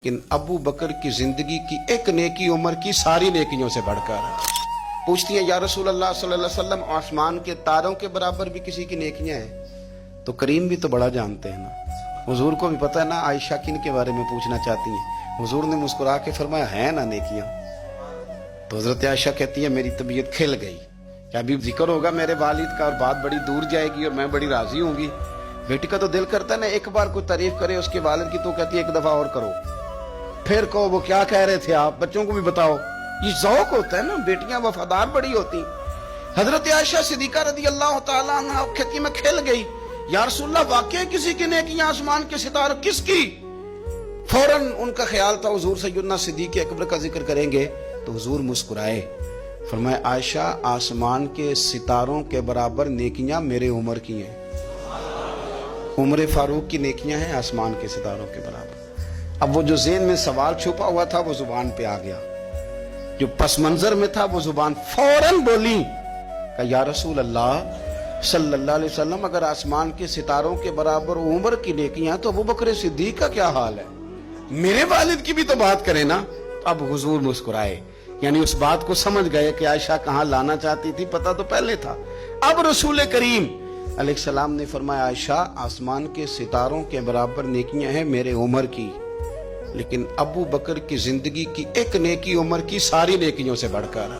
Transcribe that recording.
लेकिन अबू बकर की जिंदगी की एक नेकी उम्र की सारी नेकियों से बढ़कर। पूछती हैं या रसूल अल्लाह सल्लल्लाहु अलैहि वसल्लम, आसमान के तारों के बराबर भी किसी की नेकियां हैं? तो करीम भी तो बड़ा जानते हैं ना, हुजूर को भी पता है ना आयशा किन के बारे में पूछना चाहती हैं। हुजूर ने मुस्कुरा के फरमाया है ना नेकियां। तो हजरत आयशा कहती है मेरी तबीयत खिल गई कि अभी जिक्र होगा मेरे वालिद का और बात बड़ी दूर जाएगी और मैं बड़ी राजी होंगी। बेटी का तो दिल करता है ना एक बार कोई तारीफ करे उसके वालिद की, तो कहती है एक दफा और करो, फिर कहो वो क्या कह रहे थे आप, बच्चों को भी बताओ। ये ज़ौक होता है ना, बेटियां वफादार बड़ी होती। हजरत आयशा सिद्दीका रज़ी अल्लाह तआला अन्हा खेती में खिल गई, या रसूलल्लाह वाकई किसी की नेकियां आसमान के सितारों किसकी? फौरन उनका ख्याल था हुजूर सैयदना सिद्दीक अकबर का जिक्र करेंगे, तो हुजूर मुस्कुराए, फरमाया आयशा आसमान के सितारों के बराबर नेकियां मेरे उम्र की हैं। उम्र फारूक की नेकियां हैं आसमान के सितारों के बराबर। अब वो जो ज़हन में सवाल छुपा हुआ था वो जुबान पे आ गया, जो पस मंजर में था वो जुबान फौरन बोली कि या रसूल अल्लाह सल्लल्लाहु अलैहि वसल्लम, अगर आसमान के सितारों के बराबर उम्र की नेकियां तो अबू बकर सिद्दीक का क्या हाल है? मेरे वालिद की भी तो बात करें ना। अब हुजूर मुस्कुराए, यानी उस बात को समझ गए कि आयशा कहाँ लाना चाहती थी, पता तो पहले था। अब रसूल करीम अलैहिस्सलाम ने फरमाया आयशा आसमान के सितारों के बराबर नेकियां हैं मेरे उम्र की, लेकिन अबू बकर की जिंदगी की एक नेकी उम्र की सारी नेकियों से बढ़कर।